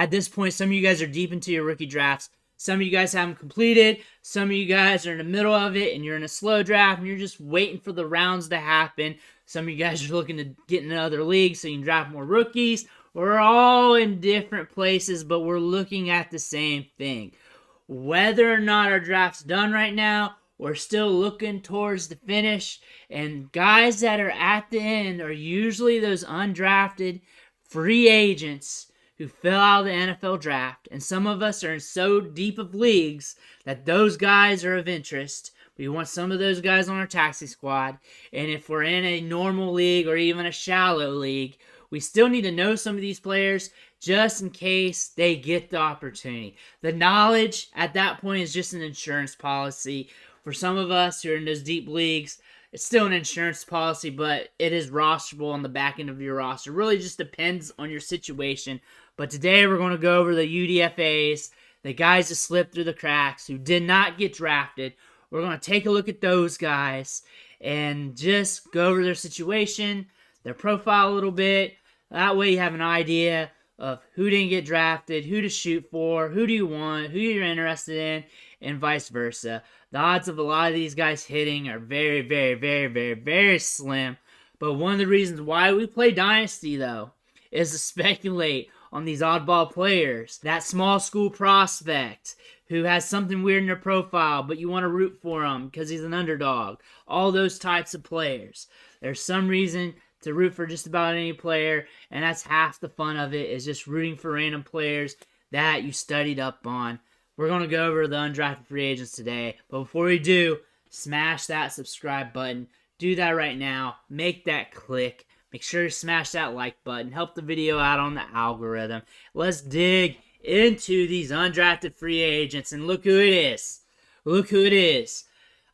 at this point, some of you guys are deep into your rookie drafts. Some of you guys haven't completed. Some of you guys are in the middle of it, and you're in a slow draft, and you're just waiting for the rounds to happen. Some of you guys are looking to get in other leagues so you can draft more rookies. We're all in different places, but we're looking at the same thing. Whether or not our draft's done right now, we're still looking towards the finish. And guys that are at the end are usually those undrafted free agents who fell out of the NFL draft. And some of us are in so deep of leagues that those guys are of interest. We want some of those guys on our taxi squad. And if we're in a normal league or even a shallow league, we still need to know some of these players just in case they get the opportunity. The knowledge at that point is just an insurance policy. For some of us who are in those deep leagues, it's still an insurance policy, but it is rosterable on the back end of your roster. It really just depends on your situation. But today we're going to go over the UDFAs, the guys that slipped through the cracks, who did not get drafted. We're going to take a look at those guys and just go over their situation, their profile a little bit. That way you have an idea of who didn't get drafted, who to shoot for, who do you want, who you're interested in, and vice versa. The odds of a lot of these guys hitting are very, very, very, very, very slim. But one of the reasons why we play Dynasty, though, is to speculate on these oddball players. That small school prospect who has something weird in their profile, but you want to root for him because he's an underdog. All those types of players. There's some reason to root for just about any player, and that's half the fun of it, is just rooting for random players that you studied up on. We're going to go over the undrafted free agents today, but before we do, smash that subscribe button. Do that right now. Make that click. Make sure to smash that like button. Help the video out on the algorithm. Let's dig into these undrafted free agents, and look who it is. Look who it is.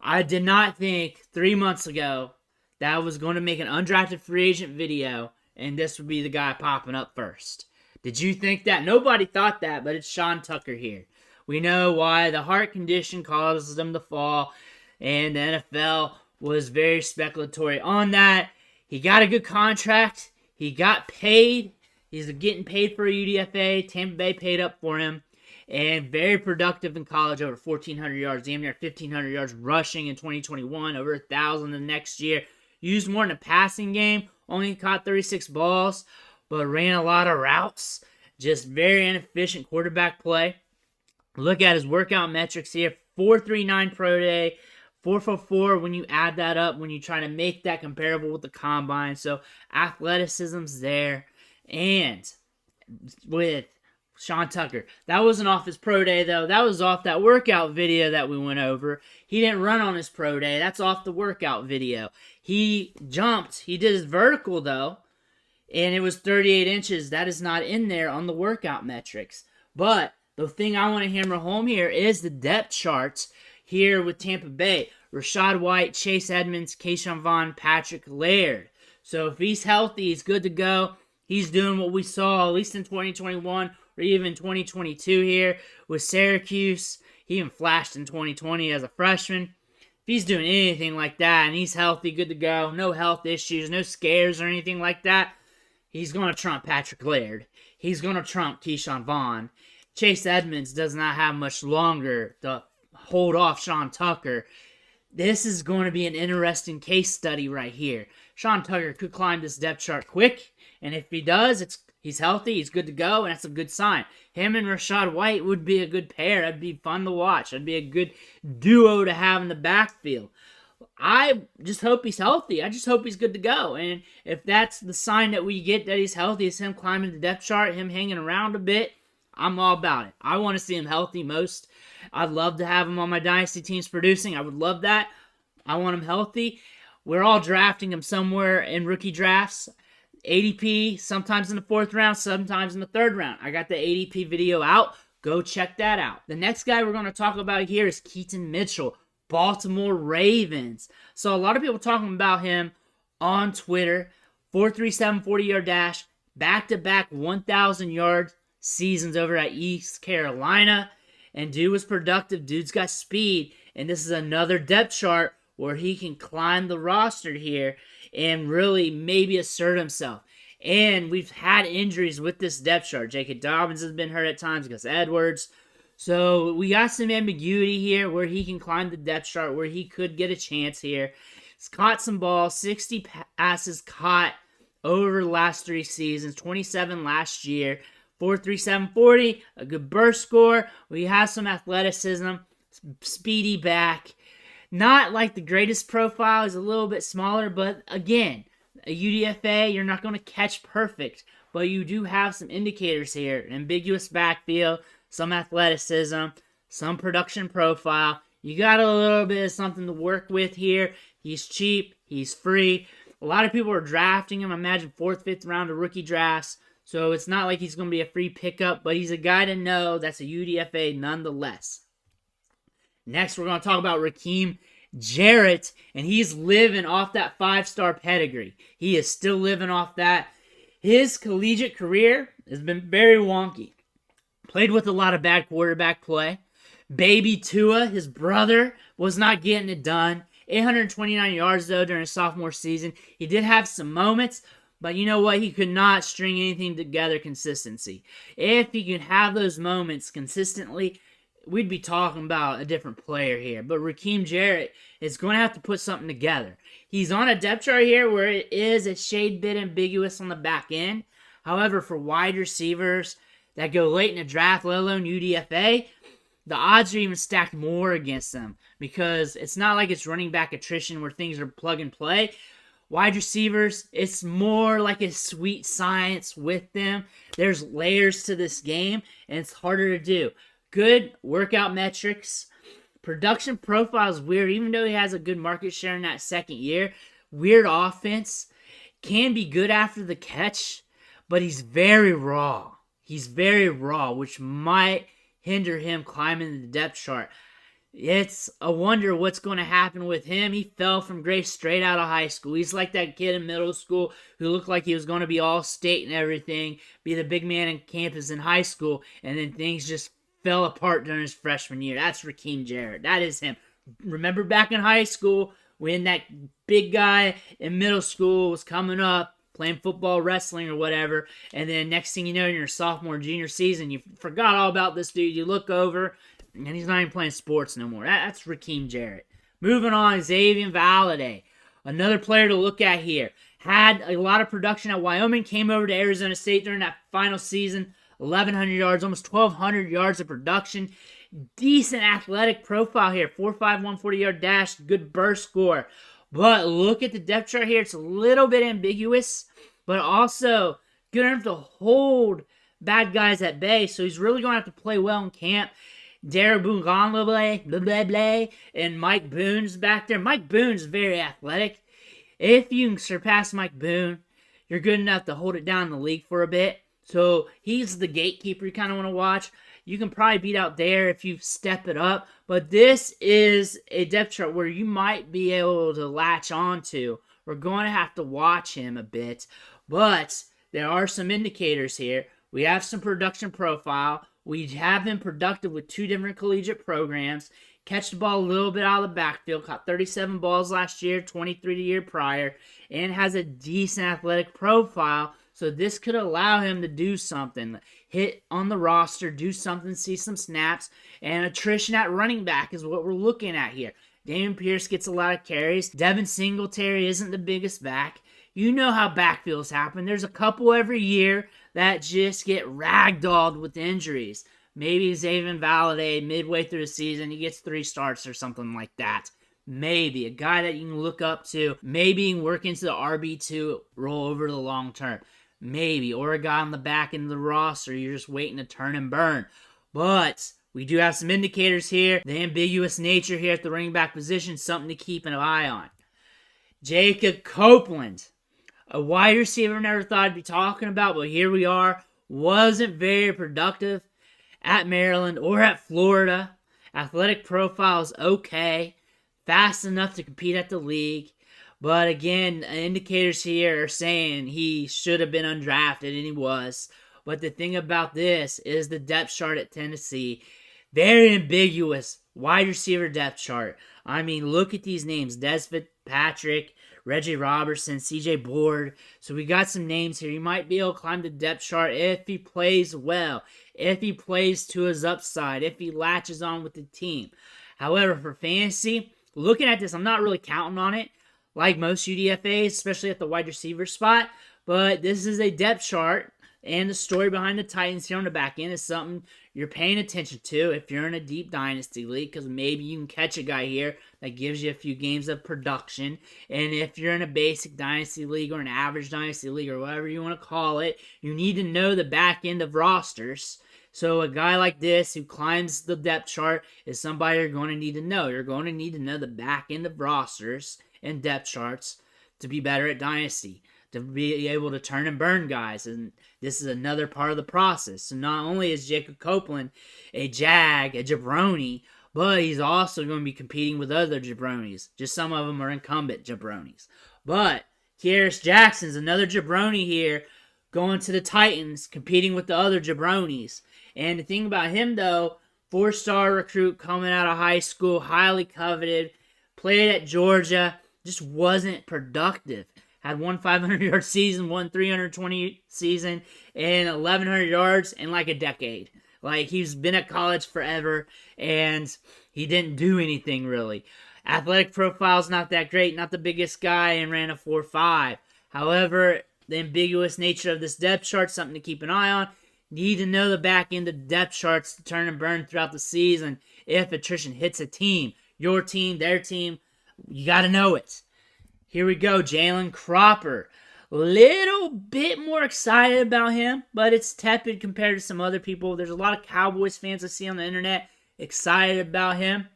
I did not think 3 months ago that I was going to make an undrafted free agent video, and this would be the guy popping up first. Did you think that? Nobody thought that, but it's Sean Tucker here. We know why. The heart condition causes him to fall, and the NFL was very speculatory on that. He got a good contract. He got paid. He's getting paid for a UDFA. Tampa Bay paid up for him. And very productive in college, over 1,400 yards, damn near 1,500 yards rushing in 2021, over 1,000 the next year. Used more in the passing game, only caught 36 balls, but ran a lot of routes. Just very inefficient quarterback play. Look at his workout metrics here. 4.39 pro day, 4.44 when you add that up, when you try to make that comparable with the combine. So athleticism's there. And with Sean Tucker, that wasn't off his pro day, though. That was off that workout video that we went over. He didn't run on his pro day. That's off the workout video. He jumped. He did his vertical, though, and it was 38 inches. That is not in there on the workout metrics. But the thing I want to hammer home here is the depth charts here with Tampa Bay. Rachaad White, Chase Edmonds, Keaton Vaughn, Patrick Laird. So if he's healthy, he's good to go. He's doing what we saw, at least in 2021 or even 2022 here with Syracuse. He even flashed in 2020 as a freshman. If he's doing anything like that and he's healthy, good to go, no health issues, no scares or anything like that, he's going to trump Patrick Laird. He's going to trump Keaton Vaughn. Chase Edmonds does not have much longer to hold off Sean Tucker. This is going to be an interesting case study right here. Sean Tucker could climb this depth chart quick, and if he does, he's healthy, he's good to go, and that's a good sign. Him and Rachaad White would be a good pair. That'd be fun to watch. That'd be a good duo to have in the backfield. I just hope he's healthy. I just hope he's good to go. And if that's the sign that we get that he's healthy, is him climbing the depth chart, him hanging around a bit, I'm all about it. I want to see him healthy most. I'd love to have him on my Dynasty teams producing. I would love that. I want him healthy. We're all drafting him somewhere in rookie drafts. ADP, sometimes in the 4th round, sometimes in the 3rd round. I got the ADP video out. Go check that out. The next guy we're going to talk about here is Keaton Mitchell, Baltimore Ravens. So a lot of people talking about him on Twitter. 4.37 40-yard dash, back-to-back 1,000-yard seasons over at East Carolina. And dude was productive. Dude's got speed. And this is another depth chart where he can climb the roster here and really maybe assert himself. And we've had injuries with this depth chart. J.K. Dobbins has been hurt at times, Gus Edwards. So we got some ambiguity here where he can climb the depth chart, where he could get a chance here. He's caught some balls, 60 passes caught over the last 3 seasons, 27 last year, 4.37 40, a good burst score. We have some athleticism, speedy back. Not like the greatest profile, he's a little bit smaller, but again, a UDFA, you're not going to catch perfect, but you do have some indicators here. An ambiguous backfield, some athleticism, some production profile. You got a little bit of something to work with here. He's cheap. He's free. A lot of people are drafting him. I imagine 4th, 5th round of rookie drafts. So it's not like he's going to be a free pickup, but he's a guy to know that's a UDFA nonetheless. Next, we're going to talk about Rakeem Jarrett, and he's living off that 5-star pedigree. He is still living off that. His collegiate career has been very wonky. Played with a lot of bad quarterback play. Baby Tua, his brother, was not getting it done. 829 yards, though, during his sophomore season. He did have some moments, but you know what? He could not string anything together consistency. If he could have those moments consistently, we'd be talking about a different player here. But Rakeem Jarrett is going to have to put something together. He's on a depth chart here where it is a shade bit ambiguous on the back end. However, for wide receivers that go late in the draft, let alone UDFA, the odds are even stacked more against them because it's not like it's running back attrition where things are plug and play. Wide receivers, it's more like a sweet science with them. There's layers to this game, and it's harder to do. Good workout metrics. Production profile is weird, even though he has a good market share in that second year. Weird offense. Can be good after the catch, but he's very raw. He's very raw, which might hinder him climbing the depth chart. It's a wonder what's going to happen with him. He fell from grace straight out of high school. He's like that kid in middle school who looked like he was going to be all state and everything, be the big man in campus in high school, and then things just fell apart during his freshman year. That's Rakeem Jarrett. That is him. Remember back in high school when that big guy in middle school was coming up, playing football, wrestling, or whatever, and then next thing you know, in your sophomore, junior season, you forgot all about this dude. You look over, and he's not even playing sports no more. That's Rakeem Jarrett. Moving on, Xavian Valdez, another player to look at here. Had a lot of production at Wyoming, came over to Arizona State during that final season, 1,100 yards, almost 1,200 yards of production. Decent athletic profile here, 4.5, 140-yard dash, good burst score. But look at the depth chart here. It's a little bit ambiguous, but also good enough to hold bad guys at bay. So he's really going to have to play well in camp. Dare Bunganlable, and Mike Boone's back there. Mike Boone's very athletic. If you can surpass Mike Boone, you're good enough to hold it down in the league for a bit. So he's the gatekeeper you kind of want to watch. You can probably beat out there if you step it up. But this is a depth chart where you might be able to latch on to. We're going to have to watch him a bit. But there are some indicators here. We have some production profile. We have been productive with 2 different collegiate programs. Catch the ball a little bit out of the backfield. Caught 37 balls last year, 23 the year prior. And has a decent athletic profile. So this could allow him to do something. Hit on the roster, do something, see some snaps. And attrition at running back is what we're looking at here. Damian Pierce gets a lot of carries. Devin Singletary isn't the biggest back. You know how backfields happen. There's a couple every year that just get ragdolled with injuries. Maybe Xavian Valdez, midway through the season, he gets 3 starts or something like that. Maybe. A guy that you can look up to. Maybe work into the RB2 role over the long term. Maybe. Or a guy on the back end of the roster you're just waiting to turn and burn. But we do have some indicators here. The ambiguous nature here at the running back position, something to keep an eye on. Jacob Copeland, a wide receiver I never thought I'd be talking about, but here we are. Wasn't very productive at Maryland or at Florida. Athletic profile is okay. Fast enough to compete at the league. But again, indicators here are saying he should have been undrafted, and he was. But the thing about this is the depth chart at Tennessee. Very ambiguous wide receiver depth chart. I mean, look at these names. Des Fitzpatrick, Reggie Robertson, CJ Board. So we got some names here. He might be able to climb the depth chart if he plays well, if he plays to his upside, if he latches on with the team. However, for fantasy, looking at this, I'm not really counting on it like most UDFAs, especially at the wide receiver spot. But this is a depth chart, and the story behind the Titans here on the back end is something you're paying attention to if you're in a deep Dynasty league, because maybe you can catch a guy here that gives you a few games of production. And if you're in a basic Dynasty league or an average Dynasty league or whatever you want to call it, you need to know the back end of rosters. So a guy like this who climbs the depth chart is somebody you're going to need to know. You're going to need to know the back end of rosters and depth charts to be better at Dynasty, to be able to turn and burn guys. And this is another part of the process. So not only is Jacob Copeland a jabroni, but he's also going to be competing with other jabronis. Just some of them are incumbent jabronis. But Kearis Jackson's another jabroni here, going to the Titans, competing with the other jabronis. And the thing about him, though, 4-star recruit coming out of high school, highly coveted, played at Georgia, just wasn't productive. Had one 500-yard season, one 320 season, and 1,100 yards in like a decade. Like, he's been at college forever, and he didn't do anything really. Athletic profile's not that great, not the biggest guy, and ran a 4.5. However, the ambiguous nature of this depth chart, something to keep an eye on. Need to know the back end of depth charts to turn and burn throughout the season. If attrition hits a team, your team, their team, you got to know it. Here we go, Jalen Cropper. Little bit more excited about him, but it's tepid compared to some other people. There's a lot of Cowboys fans I see on the internet excited about him.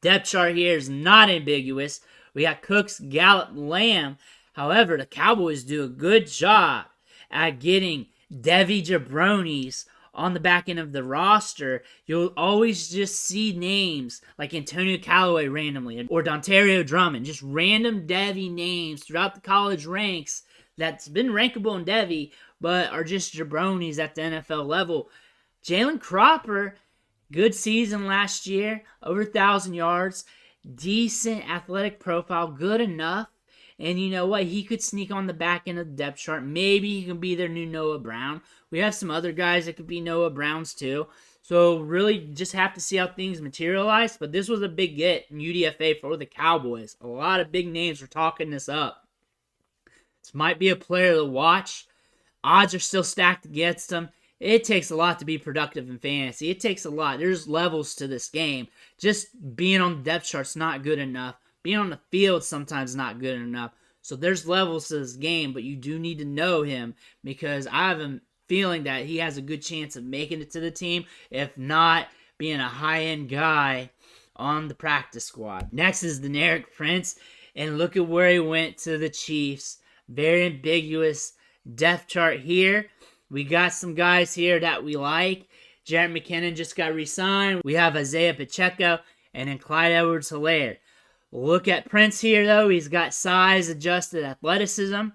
Depth chart here is not ambiguous. We got Cooks, Gallup, Lamb. However, the Cowboys do a good job at getting Devy jabronis on the back end of the roster. You'll always just see names like Antonio Callaway randomly, or Dontario Drummond, just random Devy names throughout the college ranks that's been rankable in Devy, but are just jabronis at the NFL level. Jalen Cropper, good season last year, over 1,000 yards, decent athletic profile, good enough. And you know what? He could sneak on the back end of the depth chart. Maybe he can be their new Noah Brown. We have some other guys that could be Noah Browns too. So really just have to see how things materialize. But this was a big get in UDFA for the Cowboys. A lot of big names were talking this up. This might be a player to watch. Odds are still stacked against him. It takes a lot to be productive in fantasy. It takes a lot. There's levels to this game. Just being on the depth chart's not good enough. Being on the field sometimes not good enough. So there's levels to this game, but you do need to know him, because I have a feeling that he has a good chance of making it to the team, if not being a high-end guy on the practice squad. Next is Deneric Prince, and look at where he went to the Chiefs. Very ambiguous depth chart here. We got some guys here that we like. Jarrett McKinnon just got re-signed. We have Isaiah Pacheco, and then Clyde Edwards-Helaire. Look at Prince here, though. He's got size-adjusted athleticism,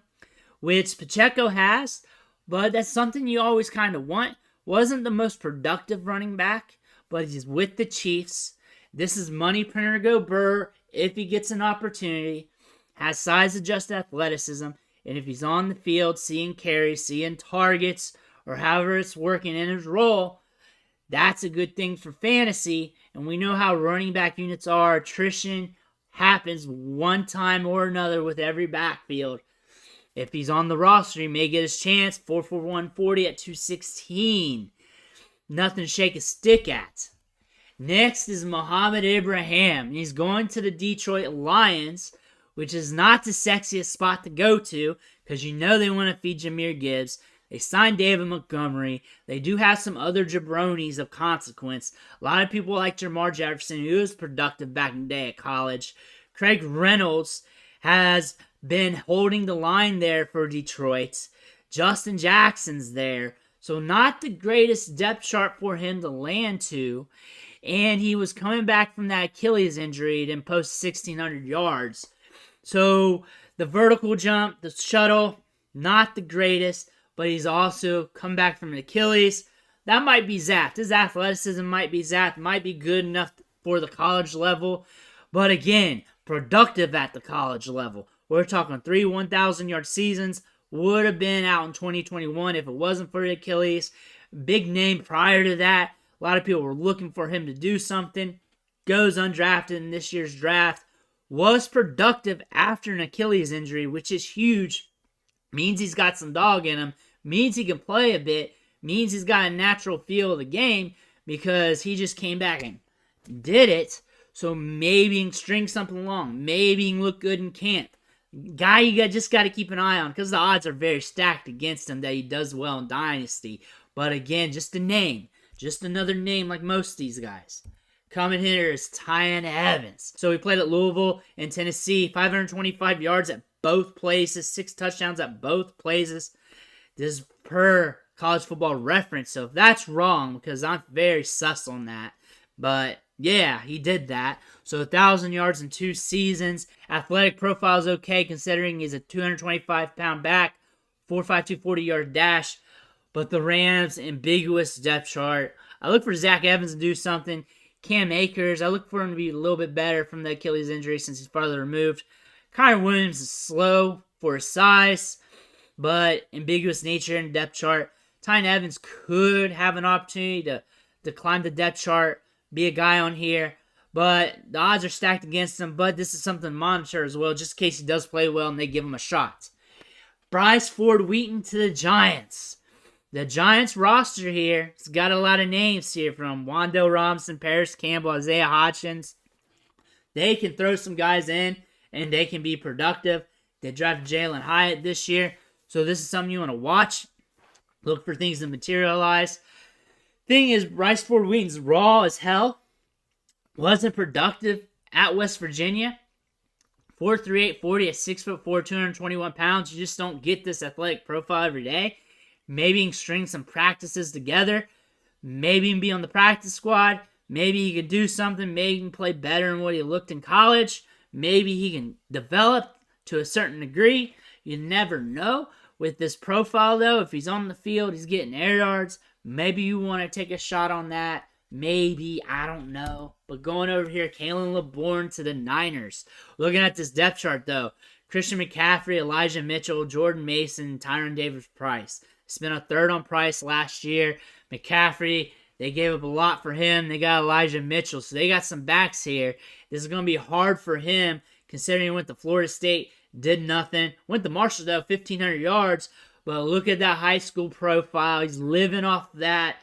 which Pacheco has, but that's something you always kind of want. Wasn't the most productive running back, but he's with the Chiefs. This is money printer go Burr if he gets an opportunity. Has size-adjusted athleticism, and if he's on the field, seeing carries, seeing targets, or however it's working in his role, that's a good thing for fantasy. And we know how running back units are. Attrition happens one time or another with every backfield. If he's on the roster, he may get his chance. 4 for 140 at 216. Nothing to shake a stick at. Next is Muhammad Ibrahim. He's going to the Detroit Lions, which is not the sexiest spot to go to, because you know they want to feed Jahmyr Gibbs. They signed David Montgomery. They do have some other jabronis of consequence. A lot of people like Jamar Jefferson, who was productive back in the day at college. Craig Reynolds has been holding the line there for Detroit. Justin Jackson's there. So not the greatest depth chart for him to land to. And he was coming back from that Achilles injury and post 1,600 yards. So the vertical jump, the shuttle, not the greatest. But he's also come back from an Achilles. That might be zapped. His athleticism might be zapped. Might be good enough for the college level. But again, productive at the college level. We're talking 3 1,000-yard seasons. Would have been out in 2021 if it wasn't for the Achilles. Big name prior to that. A lot of people were looking for him to do something. Goes undrafted in this year's draft. Was productive after an Achilles injury, which is huge. Means he's got some dog in him. Means he can play a bit. Means he's got a natural feel of the game because he just came back and did it. So maybe he can string something along. Maybe he can look good in camp. Guy you just got to keep an eye on because the odds are very stacked against him that he does well in Dynasty. But again, just a name. Just another name like most of these guys. Coming here is Tyan Evans. So he played at Louisville and Tennessee. 525 yards at both places. 6 touchdowns at both places. This is per College Football Reference. So if that's wrong, because I'm very sus on that. But yeah, he did that. So 1,000 yards in 2 seasons. Athletic profile is okay considering he's a 225-pound back. 4.52 40-yard dash. But the Rams' ambiguous depth chart. I look for Zach Evans to do something. Cam Akers, I look for him to be a little bit better from the Achilles injury since he's farther removed. Kyron Williams is slow for his size, but ambiguous nature in the depth chart. Tyan Evans could have an opportunity to climb the depth chart, be a guy on here, but the odds are stacked against him. But this is something to monitor as well, just in case he does play well and they give him a shot. Bryce Ford Wheaton to the Giants. The Giants roster here has got a lot of names here from Wando Robinson, Paris Campbell, Isaiah Hodgins. They can throw some guys in and they can be productive. They drafted Jalen Hyatt this year, so this is something you want to watch. Look for things to materialize. Thing is, Bryce Ford Wheaton's raw as hell. Wasn't productive at West Virginia. 4.38 40 at 6'4", 221 pounds. You just don't get this athletic profile every day. Maybe he can string some practices together. Maybe he can be on the practice squad. Maybe he can do something. Maybe he can play better than what he looked in college. Maybe he can develop to a certain degree. You never know. With this profile, though, if he's on the field, he's getting air yards. Maybe you want to take a shot on that. Maybe, I don't know. But going over here, Kalen LeBourne to the Niners. Looking at this depth chart, though. Christian McCaffrey, Elijah Mitchell, Jordan Mason, Tyron Davis-Price. Spent a third on Price last year. McCaffrey, they gave up a lot for him. They got Elijah Mitchell, so they got some backs here. This is going to be hard for him, considering he went to Florida State, did nothing. Went to Marshall, though, 1,500 yards. But look at that high school profile. He's living off that.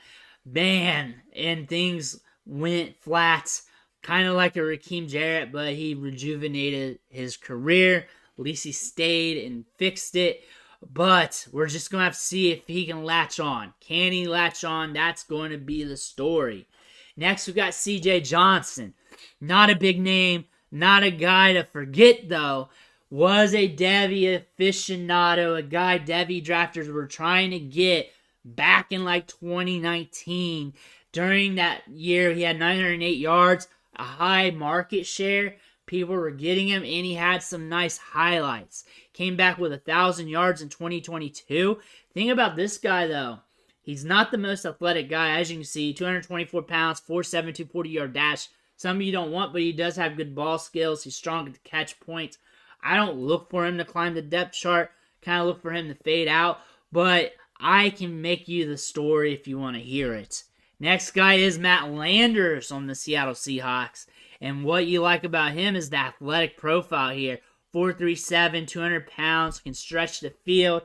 Man, and things went flat. Kind of like a Rakeem Jarrett, but he rejuvenated his career. At least he stayed and fixed it. But we're just going to have to see if he can latch on. Can he latch on? That's going to be the story. Next, we got C.J. Johnson. Not a big name. Not a guy to forget, though. Was a Devy aficionado. A guy Devy drafters were trying to get back in like 2019. During that year, he had 908 yards. A high market share. People were getting him, and he had some nice highlights. Came back with 1,000 yards in 2022. Thing about this guy, though, he's not the most athletic guy. As you can see, 224 pounds, 4.72 40-yard dash. Some of you don't want, but he does have good ball skills. He's strong to catch points. I don't look for him to climb the depth chart. Kind of look for him to fade out. But I can make you the story if you want to hear it. Next guy is Matt Landers on the Seattle Seahawks. And what you like about him is the athletic profile here. 4'3", 200 pounds, can stretch the field.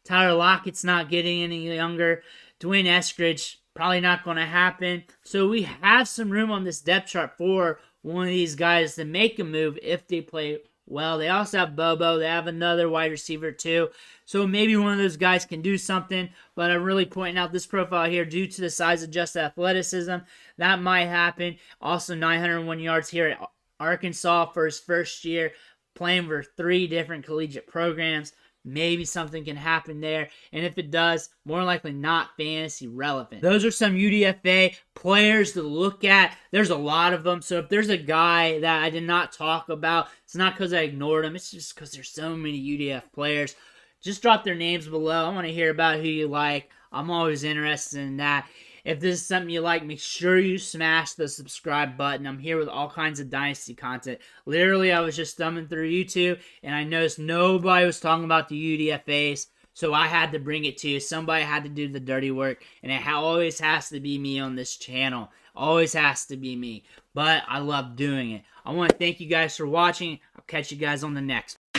Tyler Lockett's not getting any younger. Dwayne Eskridge, probably not going to happen. So we have some room on this depth chart for one of these guys to make a move if they play well. They also have Bobo. They have another wide receiver too. So maybe one of those guys can do something. But I'm really pointing out this profile here due to the size adjusted athleticism. That might happen. Also 901 yards here at Arkansas for his first year. Playing for 3 different collegiate programs. Maybe something can happen there. And if it does, more likely not fantasy relevant. Those are some UDFA players to look at. There's a lot of them. So if there's a guy that I did not talk about, it's not because I ignored him. It's just because there's so many UDF players. Just drop their names below. I want to hear about who you like. I'm always interested in that. If this is something you like, make sure you smash the subscribe button. I'm here with all kinds of Dynasty content. Literally, I was just thumbing through YouTube, and I noticed nobody was talking about the UDFAs, so I had to bring it to you. Somebody had to do the dirty work, and it always has to be me on this channel. Always has to be me. But I love doing it. I want to thank you guys for watching. I'll catch you guys on the next one.